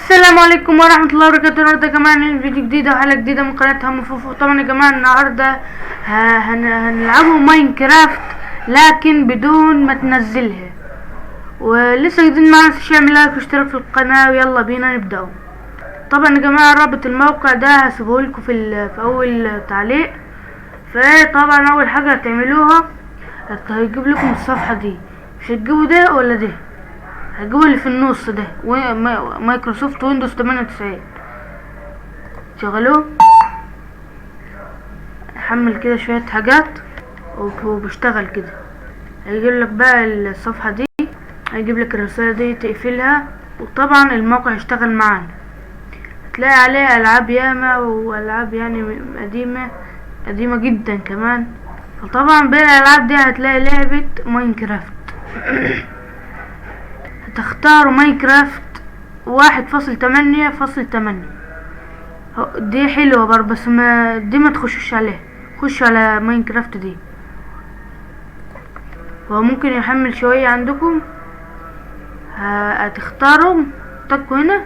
السلام عليكم ورحمة الله وبركاته. النهارده كمان فيديو جديد وحلقة جديدة من قناة هم فوفو. طبعا يا جماعة النهارده هنلعبوا ماينكرافت لكن بدون ما تنزلها، ولسه جديد معانا اعمل لايك واشترك في القناة ويلا بينا نبدأ. طبعا يا جماعة رابط الموقع ده هسيبهولكوا في اول تعليق. فطبعا اول حاجة هتعملوها هيجيب لكم الصفحة دي، مش هتجيبوا ده ولا ده، هجيبوا اللي في النص ده مايكروسوفت ويندوز 98. شغلوه، حمل كده شوية حاجات وبيشتغل كده. هيجيب لك بقى الصفحة دي، هيجيب لك الرسالة دي تقفلها، وطبعا الموقع يشتغل معانا. هتلاقي عليه ألعاب ياما وألعاب يعني قديمة جدا كمان. فطبعا بين الألعاب دي هتلاقي لعبة ماينكرافت. تختاروا ماينكرافت 1.8.8. دي حلوة برضه، بس ما تخشوش عليها، خشوا على ماينكرافت دي. هو ممكن يحمل شوية عندكم. هتختاروا تكوا هنا،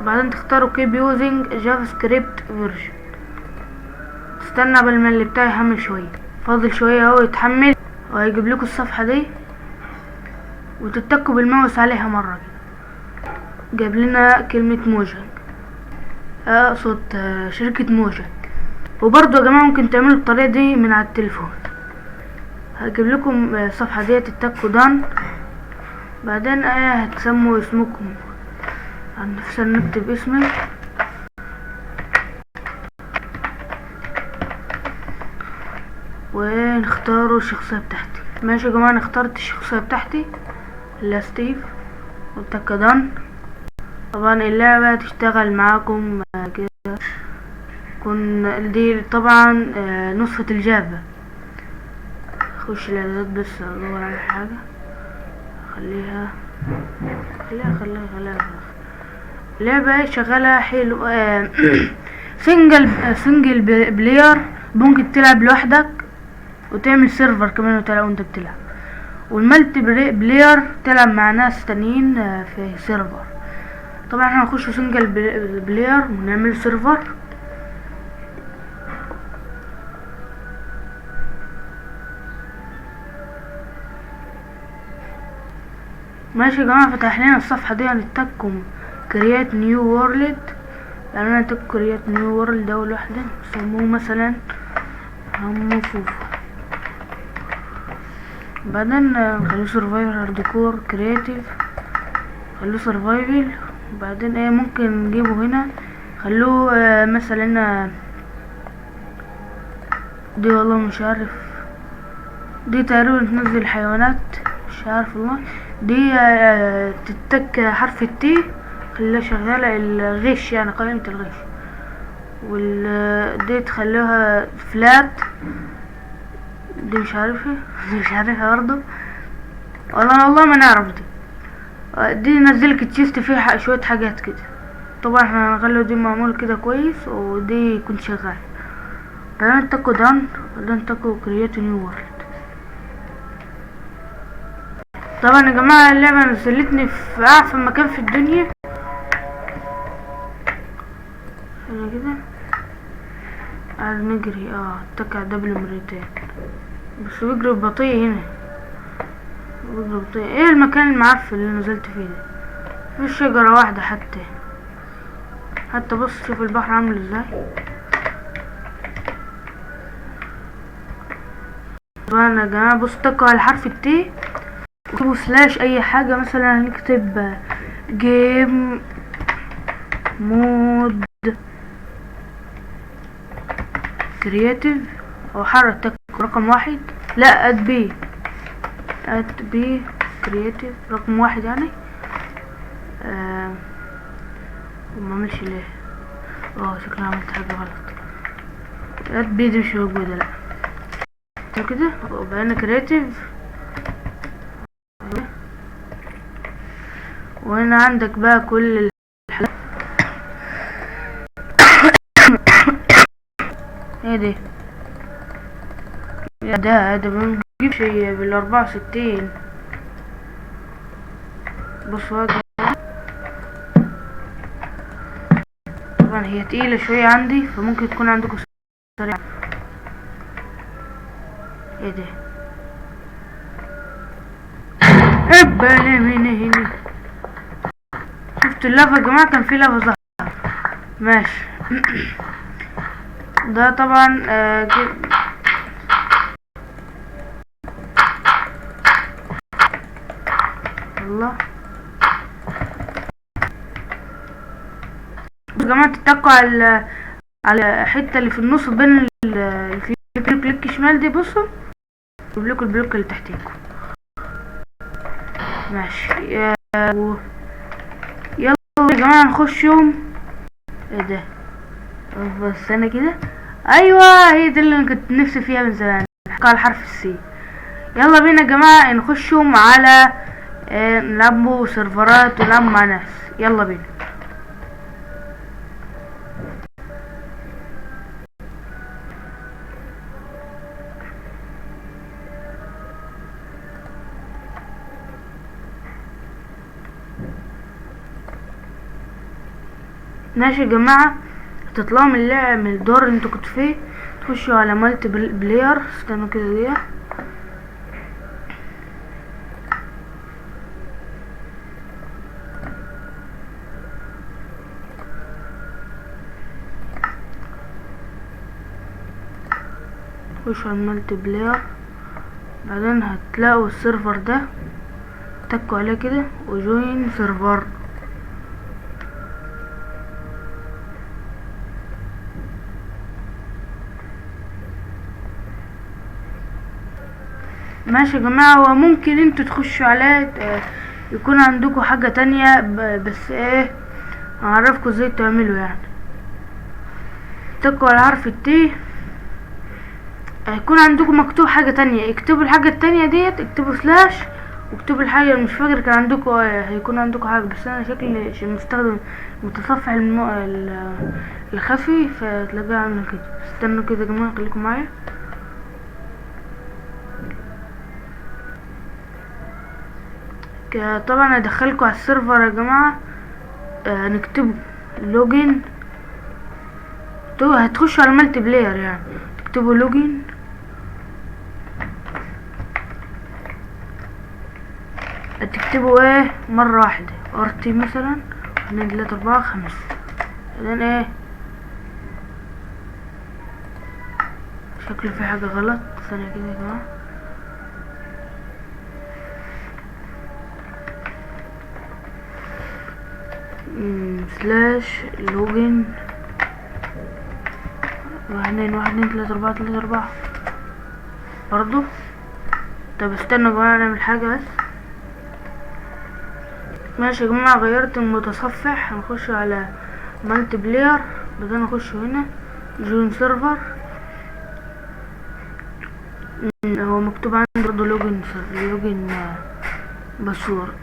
بعدين تختاروا keep using JavaScript version. استنى قبل ما اللي بتاعي يحمل شوية، فاضل شوية اهو يتحمل، وهيجيب لكم الصفحة دي وتتكوا بالماوس عليها مرة كده. جاب لنا كلمة موجة، اقصد شركة موجة. وبرضو يا جماعة ممكن تعملوا الطريقة دي من على التليفون. هجيب لكم الصفحة دي تتكوا دان، بعدين هتسموا اسمكم. عن نفسنا نكتب اسمي، ونختاروا الشخصية بتاعتي. ماشي يا جماعة، انا اخترت الشخصية بتاعتي اللي ستيف، وتكا دان. طبعا اللعبة تشتغل معاكم كده. دي طبعا نسخة الجافا. خش الاعدادات بس ادور على حاجة. خليها لعبة شغالة حلو. سنجل بلاير، ممكن تلعب لوحدك وتعمل سيرفر كمان وتلعب وانت بتلعب. والمالتي بلاير تلعب مع ناس تانيين في سيرفر. طبعا احنا هنخش سنجل بلاير ونعمل سيرفر. ماشي يا جماعة، فتح لنا الصفحة دي. هنتكم كريات نيو وورلد، يعني انا هتك كريات نيو وورلد ده اول واحدة، سموه مثلا هم فوفو. بعدين نخلوه سرفايفل هاردكور كرياتيف، خلوه سرفايفل. وبعدين ممكن نجيبه هنا، خلوه مثلا دي والله مش عارف، دي تقريبا تنزل حيوانات، مش عارف والله. دي تتك حرف التي، خليها شغالة الغش، يعني قائمة الغش. دي تخلوها فلات، دي مش عارفها مش عارفها برضه والله ما نعرف. دي نزلك تشيست فيها شوية حاجات كده. طبعا احنا هنخلي دي معمول كده كويس، ودي يكون شغال. بعدين تاكو دان، بعدين تاكو كريات نيو وورلد. طبعا يا جماعة اللعبة نزلتني في اعفن مكان في الدنيا. انا كده قاعد نجري، اتكع دبل مرتين، بس بيجري بطيء هنا، بيجري بطيء. ايه المكان المعفن اللي نزلت فيه ده؟ مفيش شجرة واحدة حتى بص شوف البحر عامل ازاي. طبعا يا جماعة بص تكوا على حرف التي وكتبوا سلاش اي حاجة، مثلا هنكتب جيم مود كرياتيف، او حرك رقم 1. لا @b كرياتيف رقم 1 يعني. وما عملش ليه، شكلي عملت حاجة غلط. @b دي مش موجودة، لا كده. وبقينا كرياتيف، وهنا عندك بقى كل الحاجات. ايه دي؟ ده بنجيب شيء بال64. بصوا طبعا هي تقيلة شوية عندي، فممكن تكون عندكم سريعة. ايه ده؟ هبالي من هنا. شفتوا اللافا يا جماعة؟ كان في لافا ظهر. ماشي. ده طبعا الله يا جماعة، تتكوا على الحتة اللي في النص بين الكليك شمال دي. بصوا بلوك البلوك اللي تحتيكوا. ماشي. يلا يا جماعة نخش يوم. ايه ده؟ بس انا كده. ايوه، هي دي اللي انا كنت نفسي فيها من زمان، على حرف السي. يلا بينا يا جماعة نخشهم على نلعبوا سيرفرات ونلعب مع ناس. يلا بينا. ماشي يا جماعة، هتطلعوا من اللعب من الدور اللي انتوا كنتوا فيه، تخشوا على مالتي بلاير. استنوا كده دي. تخشوا على المالتي بلاير، بعدين هتلاقوا السيرفر ده، تكوا عليه كده وجوين سيرفر. ماشي يا جماعة، وممكن انتوا تخشوا عليه يكون عندكم حاجة تانية، بس ايه هعرفكم ازاي تعملوا. يعني تكوا على حرف التي، هيكون عندكم مكتوب حاجة تانية، اكتبوا الحاجة التانية ديت، اكتبوا سلاش واكتبوا الحاجة. مش فاكر كان عندكم هيكون عندكم حاجة، بس انا شكلي مستخدم متصفح الخفي، فتلاقيه عامل كده. استنوا كده يا جماعة، خليكم معايا. طبعا هدخلكوا على السيرفر يا جماعة. هنكتبوا لوجين. هتخشوا على المالتي بلاير، يعني تكتبوا لوجين. تكتبوا ايه مرة واحدة ارتي مثلا 2 3 4 5. بعدين ايه، شكله في حاجة غلط. ثانية كده يا جماعة. سلاش لوجين 1 2 3 4 3 4 برضو. طب استنوا يا جماعة نعمل حاجة بس. ماشي يا جماعة، غيرت المتصفح. هنخش على مالتي بلاير، بعدين نخش هنا جوين سيرفر. هو مكتوب عندي برضه لوجين باسورد.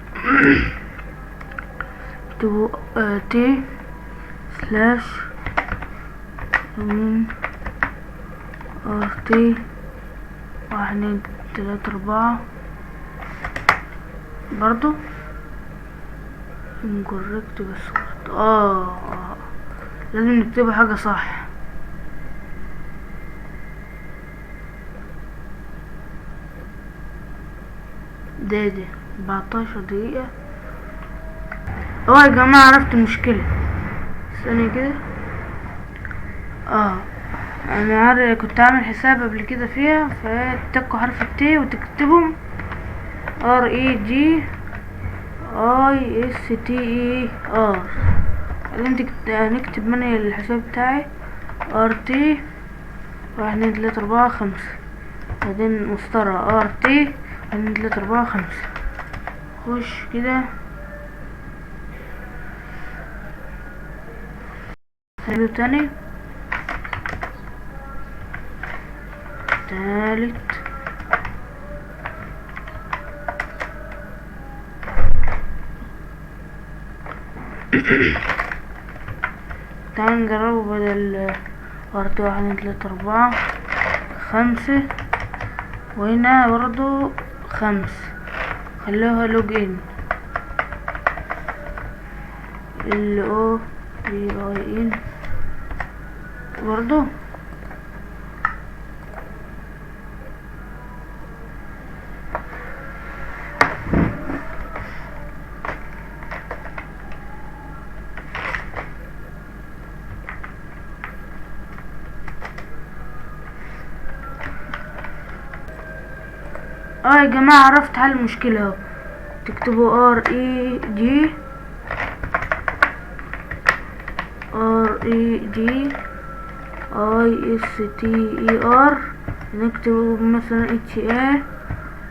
اكتبوا تي سلاش ار تي 1 2 3 4 برضو انكوركت باسورد. لازم نكتبوا حاجة صح. ده 14 دقيقة. يا جماعة عرفت المشكلة. ثانية كده. انا كنت عامل حساب قبل كده فيها، فتكوا حرف التي وتكتبهم REGISTER. بعدين نكتب مني الحساب بتاعي RT 1 2 3 4 5. بعدين مسطرة RT 1 2 3 4 5. خش كده. حلو. تاني تالت تعال نجربه بدل ارت 1 2 3 4 5. وهنا برضو 5. خلوها لوج ان LOGIN برضو. يا جماعة عرفت حل المشكلة اهو. تكتبوا REGISTER، نكتبوا مثلا HA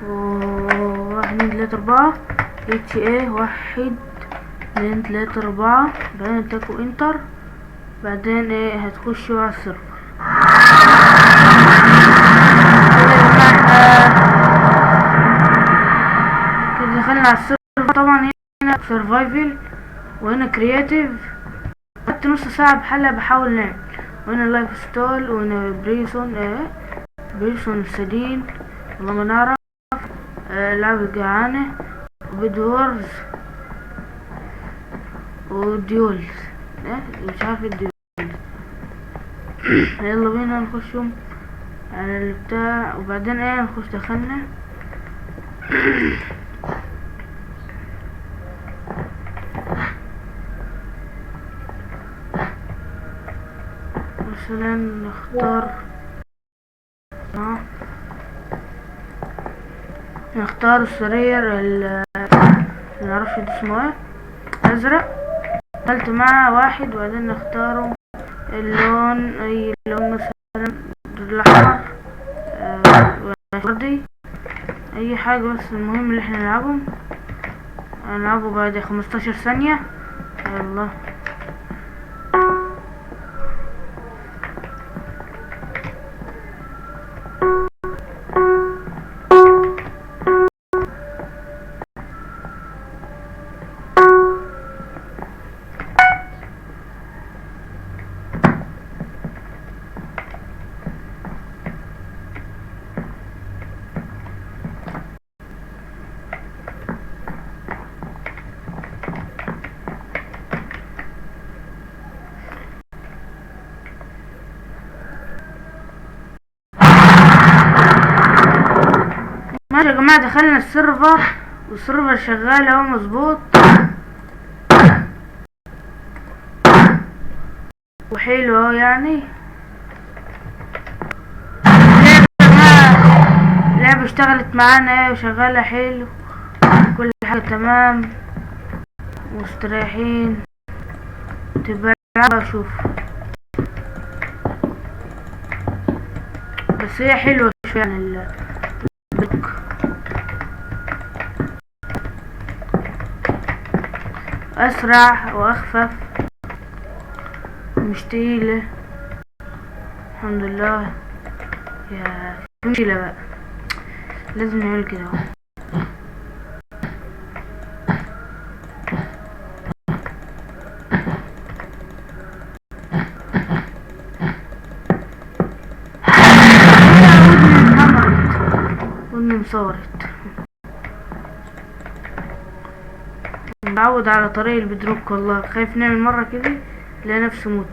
1 2 3 4، HA 1 2 3 4، بعدين تاكوا انتر، بعدين هتخشوا على السيرفر. كده دخلنا على السيرفر. طبعا هنا سرفايفل وهنا كرياتيف، قعدت نص ساعة بحلها بحاول نعمل، وهنا لايف ستول، وهنا بريسون السدين، والله ما نعرف، لعبة الجعانة، وبيد وورز، وديولز، مش عارف الديولز. يلا بينا نخشهم على البتاع، وبعدين نخش دخلنا. مثلا نختار السرير معرفش ده اسمه ايه، ازرق. دخلت مع واحد، وبعدين نختاره اللون، اي لون مثلا الاحمر، وردي، اي حاجة، بس المهم اللي احنا نلعبه بعد 15 ثانية. يلا ماشي يا جماعة، دخلنا السيرفر والسيرفر شغال اهو مظبوط وحلو اهو. يعني اللعبة اشتغلت معانا وشغالة حلو، كل حاجة تمام، مستريحين. تبقى اشوف، بس هي حلوة شوية يعني اسرع واخفف، مش تقيلة الحمد لله. يا في مشكلة بقى، لازم نعمل كده اهو. ودني مصورت، متعود على طريق البدروك، والله خايف نعمل مرة كده لا نفسي موت.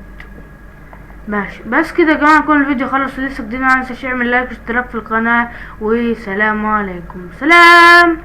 ماشي، بس كده يا جماعة يكون الفيديو خلص. لسه جديد، ما تنساش اعمل لايك واشتراك في القناة، وسلام عليكم. سلام.